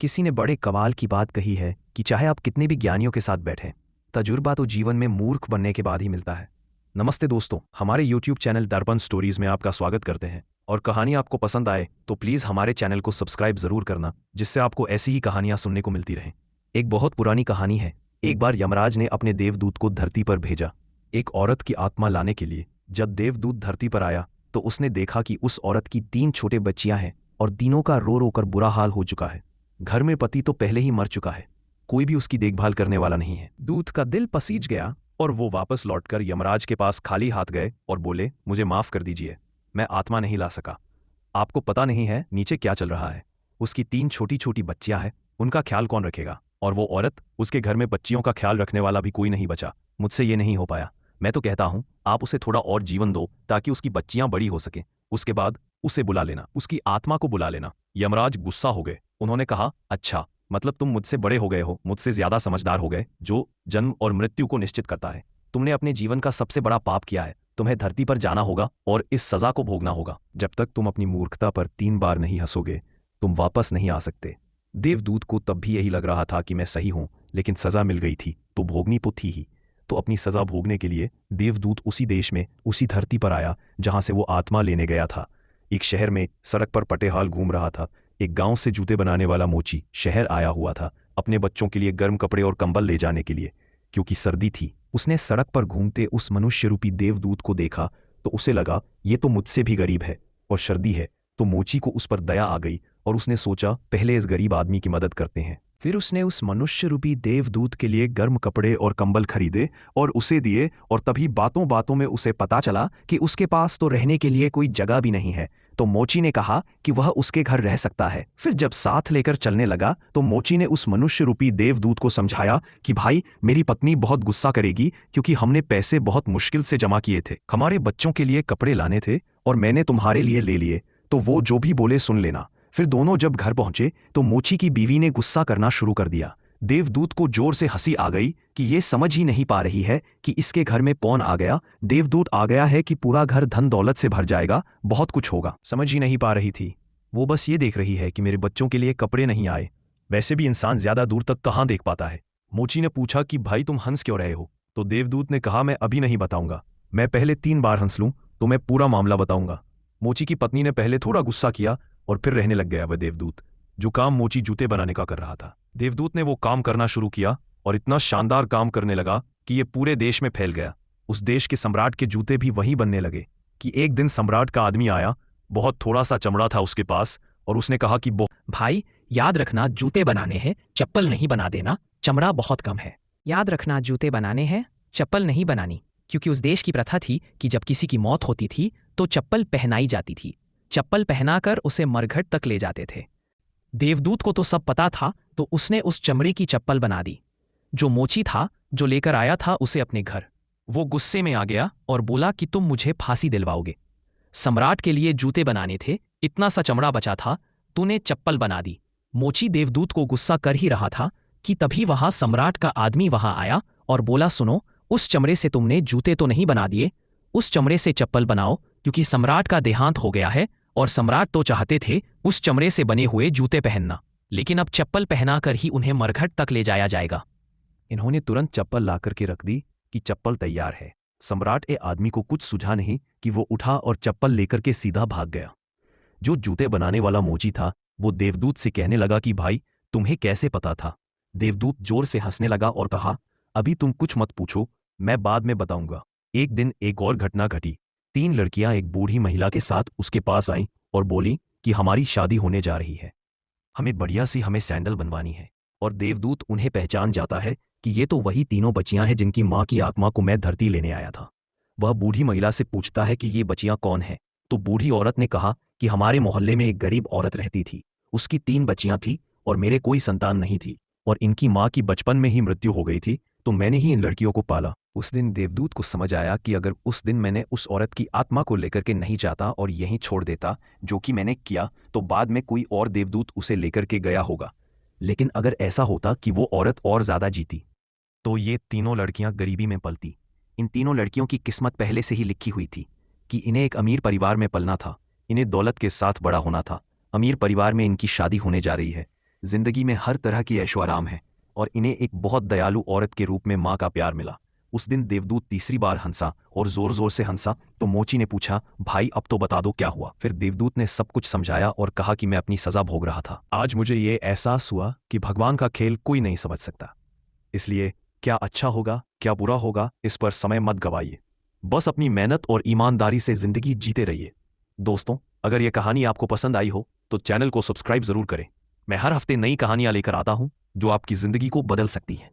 किसी ने बड़े कमाल की बात कही है कि चाहे आप कितने भी ज्ञानियों के साथ बैठें, तजुर्बा तो जीवन में मूर्ख बनने के बाद ही मिलता है। नमस्ते दोस्तों, हमारे YouTube चैनल दर्पण स्टोरीज में आपका स्वागत करते हैं। और कहानी आपको पसंद आए तो प्लीज़ हमारे चैनल को सब्सक्राइब ज़रूर करना, जिससे आपको ऐसी ही कहानियां सुनने को मिलती रहें। एक बहुत पुरानी कहानी है। एक बार यमराज ने अपने देवदूत को धरती पर भेजा एक औरत की आत्मा लाने के लिए। जब देवदूत धरती पर आया तो उसने देखा कि उस औरत की 3 छोटे बच्चियां हैं और तीनों का रो रो कर बुरा हाल हो चुका है। घर में पति तो पहले ही मर चुका है, कोई भी उसकी देखभाल करने वाला नहीं है। दूत का दिल पसीज गया और वो वापस लौटकर यमराज के पास खाली हाथ गए और बोले, मुझे माफ कर दीजिए, मैं आत्मा नहीं ला सका। आपको पता नहीं है नीचे क्या चल रहा है। उसकी 3 छोटी छोटी बच्चियां हैं, उनका ख्याल कौन रखेगा? और वो औरत, उसके घर में बच्चियों का ख्याल रखने वाला भी कोई नहीं बचा। मुझसे ये नहीं हो पाया। मैं तो कहता हूं आप उसे थोड़ा और जीवन दो ताकि उसकी बच्चियां बड़ी हो सकें। उसके बाद उसे बुला लेना, उसकी आत्मा को बुला लेना। यमराज गुस्सा हो गए। उन्होंने कहा, अच्छा, मतलब तुम मुझसे बड़े हो गए हो, मुझसे ज्यादा समझदार हो गए, जो जन्म और मृत्यु को निश्चित करता है। तुमने अपने जीवन का सबसे बड़ा पाप किया है। तुम्हें धरती पर जाना होगा और इस सजा को भोगना होगा। जब तक तुम अपनी मूर्खता पर 3 बार नहीं हंसोगे, तुम वापस नहीं आ सकते। देवदूत को तब भी यही लग रहा था कि मैं सही हूं, लेकिन सजा मिल गई थी तो भोगनी तो थी ही। तो अपनी सजा भोगने के लिए देवदूत उसी देश में, उसी धरती पर आया जहां से वो आत्मा लेने गया था। एक शहर में सड़क पर पटेहाल घूम रहा था। एक गांव से जूते बनाने वाला मोची शहर आया हुआ था अपने बच्चों के लिए गर्म कपड़े और कंबल ले जाने के लिए, क्योंकि सर्दी थी। उसने सड़क पर घूमते उस मनुष्य रूपी देवदूत को देखा तो उसे लगा ये तो मुझसे भी गरीब है और सर्दी है। तो मोची को उस पर दया आ गई और उसने सोचा पहले इस गरीब आदमी की मदद करते हैं। फिर उसने उस मनुष्य रूपी देवदूत के लिए गर्म कपड़े और कंबल खरीदे और उसे दिए। और तभी बातों बातों में उसे पता चला कि उसके पास तो रहने के लिए कोई जगह भी नहीं है। तो मोची ने कहा कि वह उसके घर रह सकता है। फिर जब साथ लेकर चलने लगा तो मोची ने उस मनुष्य रूपी देवदूत को समझाया कि भाई, मेरी पत्नी बहुत गुस्सा करेगी क्योंकि हमने पैसे बहुत मुश्किल से जमा किए थे। हमारे बच्चों के लिए कपड़े लाने थे और मैंने तुम्हारे लिए ले लिए, तो वो जो भी बोले सुन लेना। फिर दोनों जब घर पहुंचे तो मोची की बीवी ने गुस्सा करना शुरू कर दिया। देवदूत को जोर से हंसी आ गई कि ये समझ ही नहीं पा रही है कि इसके घर में कौन आ गया। देवदूत आ गया है कि पूरा घर धन दौलत से भर जाएगा, बहुत कुछ होगा। समझ ही नहीं पा रही थी। वो बस ये देख रही है कि मेरे बच्चों के लिए कपड़े नहीं आए। वैसे भी इंसान ज्यादा दूर तक कहाँ देख पाता है। मोची ने पूछा कि भाई, तुम हंस क्यों रहे हो? तो देवदूत ने कहा, मैं अभी नहीं बताऊंगा, मैं पहले 3 बार हंस लूं तो मैं पूरा मामला बताऊंगा। मोची की पत्नी ने पहले थोड़ा गुस्सा किया और फिर रहने लग गया वह देवदूत, जो काम मोची जूते बनाने का कर रहा था। देवदूत ने वो काम करना शुरू किया और इतना शानदार काम करने लगा कि ये पूरे देश में फैल गया। उस देश के सम्राट के जूते भी वहीं बनने लगे कि एक दिन सम्राट का आदमी आया। बहुत थोड़ा सा चमड़ा था उसके पास और उसने कहा कि भाई, याद रखना, जूते बनाने हैं, चप्पल नहीं बना देना, चमड़ा बहुत कम है। याद रखना, जूते बनाने हैं, चप्पल नहीं बनानी, क्योंकि उस देश की प्रथा थी कि जब किसी की मौत होती थी तो चप्पल पहनाई जाती थी। चप्पल पहनाकर उसे मरघट तक ले जाते थे। देवदूत को तो सब पता था, तो उसने उस चमड़े की चप्पल बना दी जो मोची था, जो लेकर आया था उसे अपने घर। वो गुस्से में आ गया और बोला कि तुम मुझे फांसी दिलवाओगे। सम्राट के लिए जूते बनाने थे, इतना सा चमड़ा बचा था, तूने चप्पल बना दी। मोची देवदूत को गुस्सा कर ही रहा था कि तभी वहां सम्राट का आदमी वहां आया और बोला, सुनो, उस चमड़े से तुमने जूते तो नहीं बना दिए, उस चमड़े से चप्पल बनाओ, क्योंकि सम्राट का देहांत हो गया है और सम्राट तो चाहते थे उस चमड़े से बने हुए जूते पहनना, लेकिन अब चप्पल पहनाकर ही उन्हें मरघट तक ले जाया जाएगा। इन्होंने तुरंत चप्पल लाकर के रख दी कि चप्पल तैयार है। सम्राट ए आदमी को कुछ सूझा नहीं कि वो उठा और चप्पल लेकर के सीधा भाग गया। जो जूते बनाने वाला मोची था वो देवदूत से कहने लगा कि भाई, तुम्हें कैसे पता था? देवदूत जोर से हंसने लगा और कहा, अभी तुम कुछ मत पूछो, मैं बाद में बताऊंगा। एक दिन एक और घटना घटी। 3 लड़कियां एक बूढ़ी महिला के साथ उसके पास आईं और बोली कि हमारी शादी होने जा रही है, हमें सैंडल बनवानी है। और देवदूत उन्हें पहचान जाता है कि ये तो वही तीनों बच्चियां हैं जिनकी मां की आत्मा को मैं धरती लेने आया था। वह बूढ़ी महिला से पूछता है कि ये बच्चियां कौन हैं? तो बूढ़ी औरत ने कहा कि हमारे मोहल्ले में एक गरीब औरत रहती थी, उसकी 3 बच्चियां थी और मेरे कोई संतान नहीं थी, और इनकी मां की बचपन में ही मृत्यु हो गई थी, तो मैंने ही इन लड़कियों को पाला। उस दिन देवदूत को समझ आया कि अगर उस दिन मैंने उस औरत की आत्मा को लेकर के नहीं जाता और यहीं छोड़ देता, जो कि मैंने किया, तो बाद में कोई और देवदूत उसे लेकर के गया होगा। लेकिन अगर ऐसा होता कि वो औरत और ज्यादा जीती, तो ये तीनों लड़कियां गरीबी में पलती। इन तीनों लड़कियों की किस्मत पहले से ही लिखी हुई थी कि इन्हें एक अमीर परिवार में पलना था, इन्हें दौलत के साथ बड़ा होना था। अमीर परिवार में इनकी शादी होने जा रही है, जिंदगी में हर तरह की ऐशो आराम है और इन्हें एक बहुत दयालु औरत के रूप में माँ का प्यार मिला। उस दिन देवदूत तीसरी बार हंसा और जोर जोर से हंसा तो मोची ने पूछा, भाई अब तो बता दो क्या हुआ। फिर देवदूत ने सब कुछ समझाया और कहा कि मैं अपनी सजा भोग रहा था। आज मुझे ये एहसास हुआ कि भगवान का खेल कोई नहीं समझ सकता, इसलिए क्या अच्छा होगा क्या बुरा होगा इस पर समय मत गवाइए, बस अपनी मेहनत और ईमानदारी से जिंदगी जीते रहिए। दोस्तों, अगर यह कहानी आपको पसंद आई हो तो चैनल को सब्सक्राइब जरूर करें। मैं हर हफ्ते नई कहानियां लेकर आता हूं जो आपकी जिंदगी को बदल सकती हैं।